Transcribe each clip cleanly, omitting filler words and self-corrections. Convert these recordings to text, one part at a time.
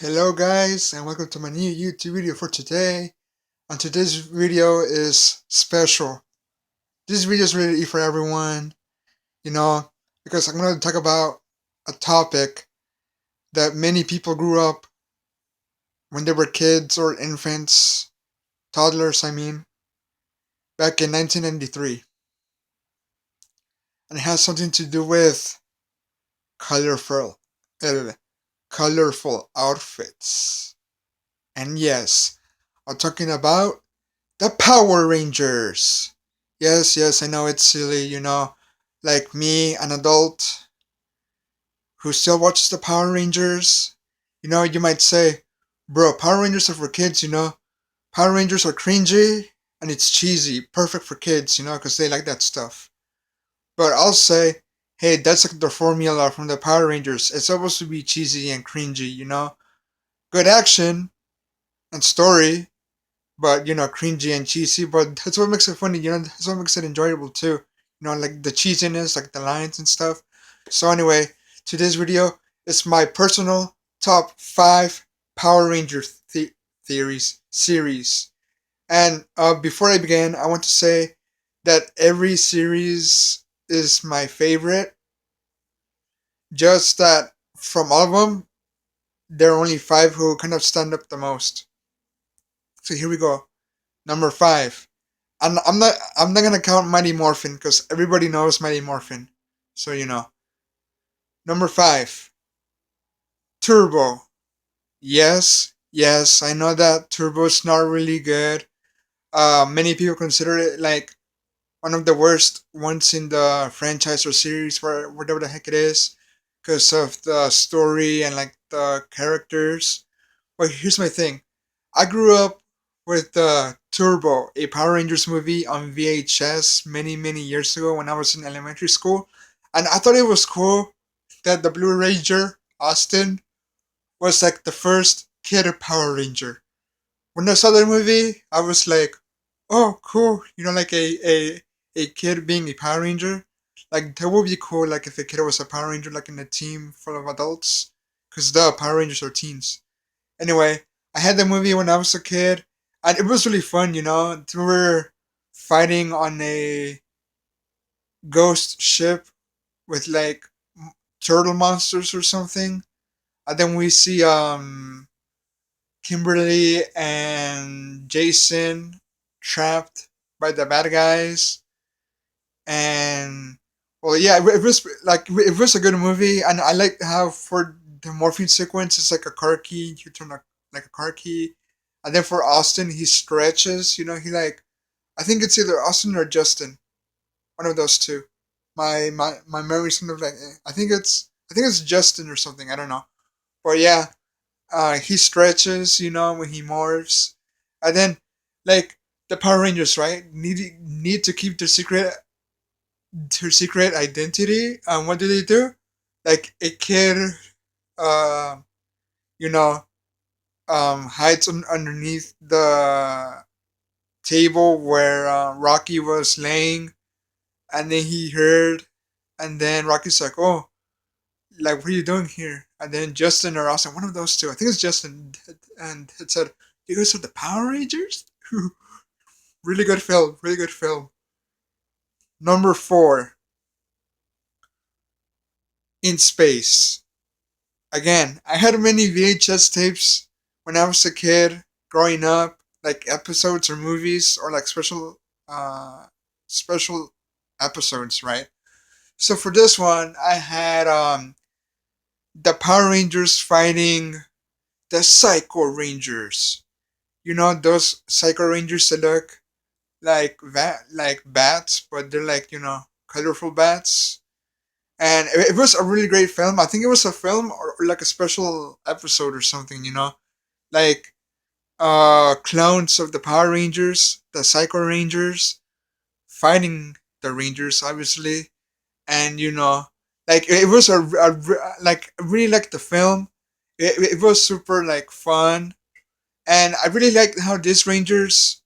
Hello guys and welcome to my new YouTube video for today. And today's video is special. This video is really for everyone, you know, because I'm going to talk about a topic that many people grew up when they were kids or infants, toddlers I mean, back in 1993. And it has something to do with colorful, colorful outfits. And yes, I'm talking about the Power Rangers. Yes, I know it's silly, like me, an adult who still watches the Power Rangers. You might say, bro, Power Rangers are for kids, Power Rangers are cringy and it's cheesy, perfect for kids, because they like that stuff. But I'll say, hey, that's like the formula from the Power Rangers. It's supposed to be cheesy and cringy, Good action and story, but cringy and cheesy. But that's what makes it funny. That's what makes it enjoyable too. Like the cheesiness, like the lines and stuff. So anyway, today's video is my personal top five Power Rangers theories series. And before I begin, I want to say that every series is my favorite. Just that from all of them, there are only five who kind of stand up the most. So here we go. Number five. I'm not gonna count Mighty Morphin because everybody knows Mighty Morphin. So Number five, Turbo. Yes, I know that Turbo is not really good. Many people consider it like one of the worst ones in the franchise or series, or whatever the heck it is, because of the story and like the characters. But here's my thing. I grew up with Turbo, a Power Rangers movie on VHS many years ago when I was in elementary school, and I thought it was cool that the Blue Ranger Austin was like the first kid Power Ranger. When I saw that movie, I was like, "Oh, cool!" Like a kid being a Power Ranger. Like that would be cool. Like if a kid was a Power Ranger, like in a team full of adults, because the Power Rangers are teens. Anyway, I had the movie when I was a kid, and it was really fun. We were fighting on a ghost ship with like turtle monsters or something, and then we see Kimberly and Jason trapped by the bad guys, and well, yeah, it was like it was a good movie, and I like how for the morphine sequence it's like a car key. You turn like a car key, and then for Austin he stretches. He like I think it's either Austin or Justin, one of those two. My memory's kind of like I think it's Justin or something. I don't know, but yeah, he stretches. When he morphs, and then like the Power Rangers, right? Need to keep their secret identity. And what do? Like a kid, uh, you know, hides underneath the table where Rocky was laying, and then he heard, and then Rocky's like, "Oh, like what are you doing here?" And then Justin or Austin, one of those two, I think it's Justin, and it said, "You guys are the Power Rangers." Really good film. Really good film. Number four, In Space. Again, I had many VHS tapes when I was a kid growing up, like episodes or movies or like special episodes, right? So for this one, I had the Power Rangers fighting the Psycho Rangers. Those Psycho Rangers that look like bats, but they're like colorful bats. And it was a really great film. I think it was a film or like a special episode or something. Like clones of the Power Rangers, the Psycho Rangers, fighting the Rangers, obviously, and like it was like I really liked the film. It was super like fun, and I really liked how these Rangers,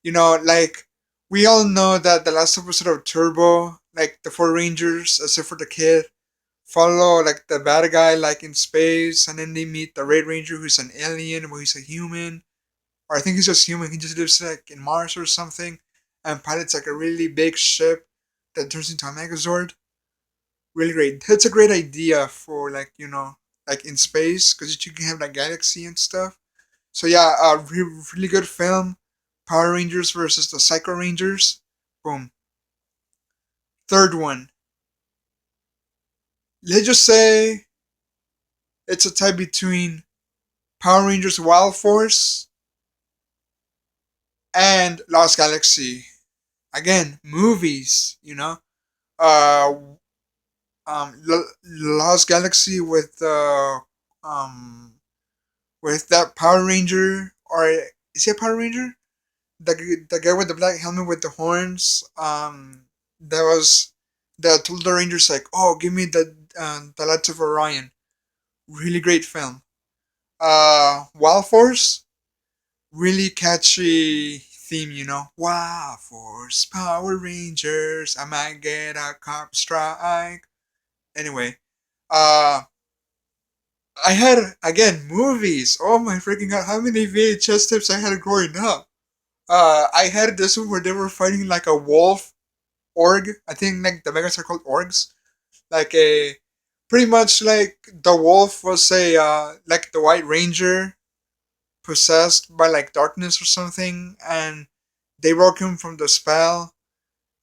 like we all know that the last episode of Turbo, like the four Rangers, except for the kid, follow like the bad guy like in space, and then they meet the Red Ranger who's an alien, but he's a human, or I think he's just human. He just lives like in Mars or something, and pilots like a really big ship that turns into a Megazord. Really great. That's a great idea for like like in space because you can have like galaxy and stuff. So yeah, really good film. Power Rangers versus the Psycho Rangers. Boom. Third one. Let's just say it's a tie between Power Rangers Wild Force and Lost Galaxy. Again, movies. Uh, Lost Galaxy um with that Power Ranger, or is he a Power Ranger? The guy with the black helmet with the horns. That was that told the Rangers like, oh, give me the Lights of Orion. Really great film. Wild Force, really catchy theme. Wild Force, Power Rangers. I might get a cop strike. Anyway, uh, I had again movies. Oh my freaking god! How many VHS tapes I had growing up? I had this one where they were fighting like a wolf org. I think like the megas are called orgs. Like a pretty much like the wolf was a like the White Ranger possessed by like darkness or something, and they broke him from the spell,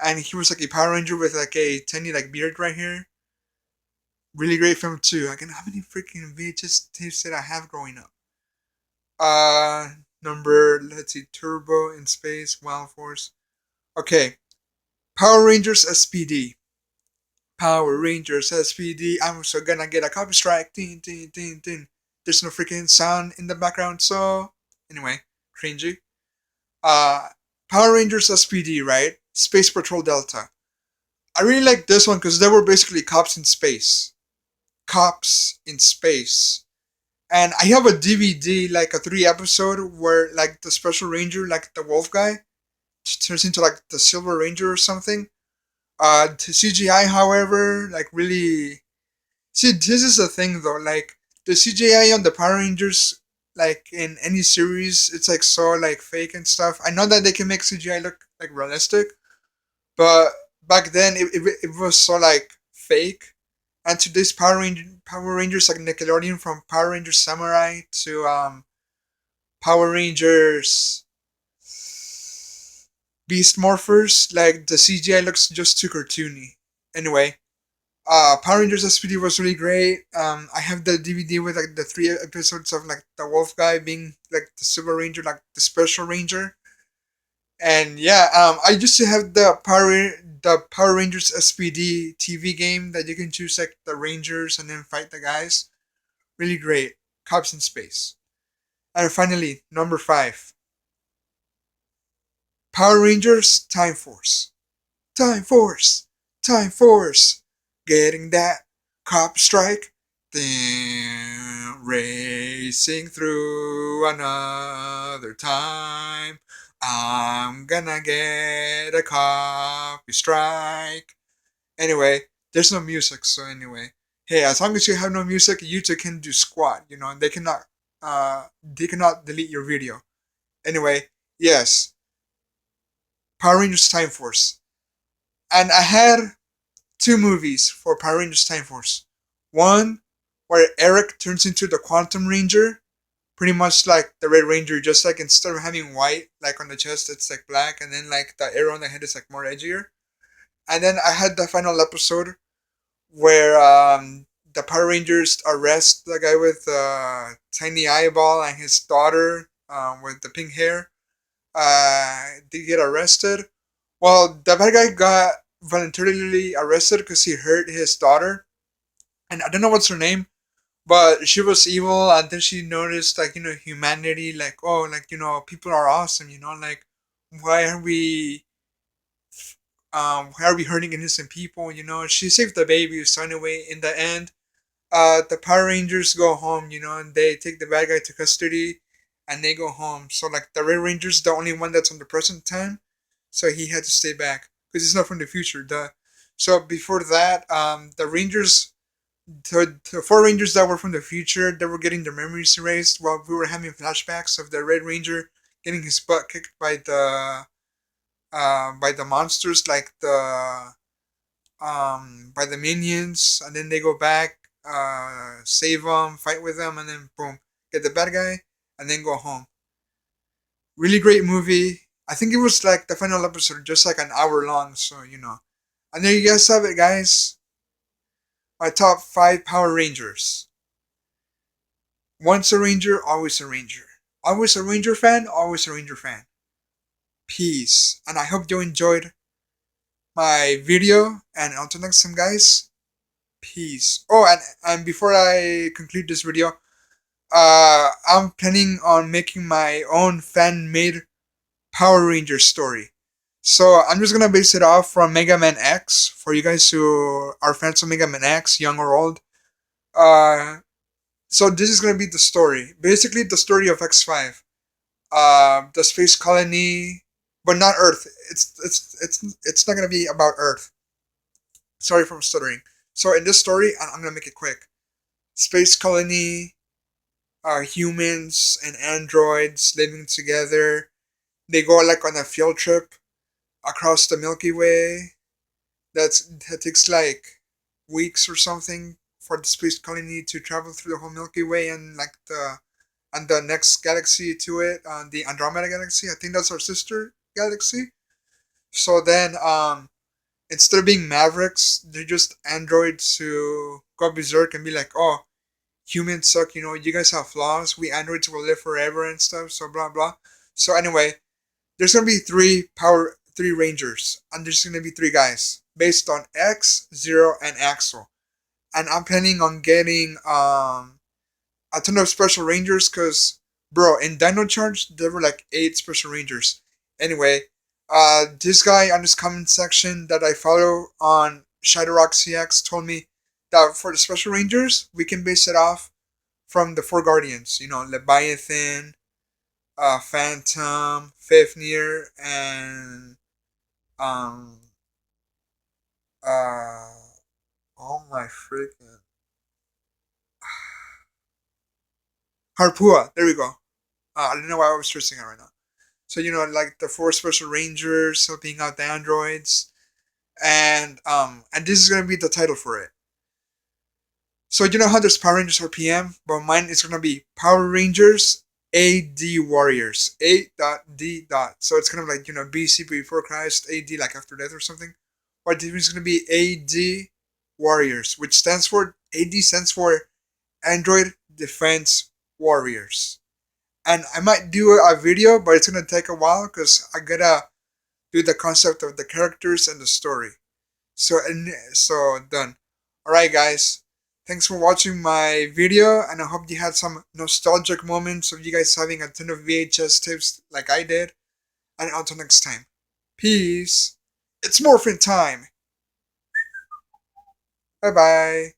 and he was like a Power Ranger with like a tiny like beard right here. Really great film too. Again, how many freaking VHS tapes did I have growing up? Number let's see, Turbo in Space, Wild Force. Okay, Power Rangers SPD. Power Rangers SPD. I'm so gonna get a copy strike. Ding, ding, ding, ding. There's no freaking sound in the background, so anyway, cringy. Uh, Power Rangers SPD, right? Space Patrol Delta. I really like this one because they were basically cops in space. Cops in space. And I have a DVD, like a 3 episode, where like the Special Ranger, like the wolf guy, turns into like the Silver Ranger or something. The CGI, however, like really. See, this is the thing though. Like the CGI on the Power Rangers, like in any series, it's like so like fake and stuff. I know that they can make CGI look like realistic, but back then it was so like fake. And today's Power Rangers like Nickelodeon, from Power Rangers Samurai to Power Rangers Beast Morphers, like the CGI looks just too cartoony. Anyway, Power Rangers SPD was really great. I have the DVD with like the 3 episodes of like the Wolf guy being like the Silver Ranger, like the Special Ranger, and yeah, I used to have the Power Rangers SPD TV game that you can choose like the Rangers and then fight the guys. Really great, cops in space. And finally, number 5, Power Rangers Time Force. Time Force! Time Force! Getting that cop strike? Then racing through another time. I'm gonna get a copy strike. Anyway, there's no music, so anyway. Hey, as long as you have no music, YouTube can do squat, they cannot delete your video. Anyway, yes, Power Rangers Time Force. And I had 2 movies for Power Rangers Time Force. One where Eric turns into the Quantum Ranger, pretty much like the Red Ranger, just like instead of having white like on the chest, it's like black, and then like the arrow on the head is like more edgier. And then I had the final episode where the Power Rangers arrest the guy with the tiny eyeball and his daughter with the pink hair. They get arrested. Well, the bad guy got voluntarily arrested because he hurt his daughter, and I don't know what's her name, but she was evil, and then she noticed like humanity, like, oh, like people are awesome, like why are we why are we hurting innocent people? She saved the baby. So anyway, in the end, the Power Rangers go home, and they take the bad guy to custody, and they go home. So like the Red Ranger's the only one that's on the present time, so he had to stay back because he's not from the future. So before that, the Rangers The four Rangers that were from the future, they were getting their memories erased while we were having flashbacks of the Red Ranger getting his butt kicked by the monsters, like the by the minions, and then they go back, save them, fight with them, and then boom, get the bad guy, and then go home. Really great movie. I think it was like the final episode, just like an hour long, so you know. And there you guys have it, guys. My top five Power Rangers. Once a Ranger, always a Ranger. Always a Ranger fan, always a Ranger fan. Peace. And I hope you enjoyed my video. And until next time, guys, peace. Oh, and before I conclude this video, I'm planning on making my own fan-made Power Ranger story. So I'm just gonna base it off from Mega Man X for you guys who are fans of Mega Man X, young or old. Uh, so this is gonna be the story, basically the story of X5. The space colony, but not Earth. It's not gonna be about Earth. Sorry for stuttering. So in this story, I'm gonna make it quick. Space colony, humans and androids living together. They go like on a field trip across the Milky Way. That takes like weeks or something for the space colony to travel through the whole Milky Way and like the next galaxy to it, the Andromeda galaxy. I think that's our sister galaxy. So then, instead of being mavericks, they're just androids who go berserk and be like, "Oh, humans suck. You know, you guys have flaws. We androids will live forever and stuff." So blah blah. So anyway, there's gonna be three Rangers, and there's gonna be three guys based on X, Zero, and Axel. And I'm planning on getting a ton of special Rangers, cause bro, in Dino Charge there were like 8 special Rangers. Anyway, this guy on this comment section that I follow on Shadowrock CX told me that for the special Rangers we can base it off from the four Guardians. You know, Leviathan, Phantom, Fafnir, and um uh oh my freaking Harpua. There we go. I don't know why I was stressing it right now. So you know, like the four special rangers helping out the androids, and this is gonna be the title for it. So you know how there's Power Rangers RPM, but mine is gonna be Power Rangers AD Warriors. A.D. So it's kind of like, you know, BC before Christ, AD like after death or something. But this is gonna be AD Warriors, which stands for AD stands for Android Defense Warriors. And I might do a video, but it's gonna take a while because I gotta do the concept of the characters and the story. So done. All right, guys. Thanks for watching my video, and I hope you had some nostalgic moments of you guys having a ton of VHS tapes like I did. And until next time, peace. It's morphin time. Bye bye.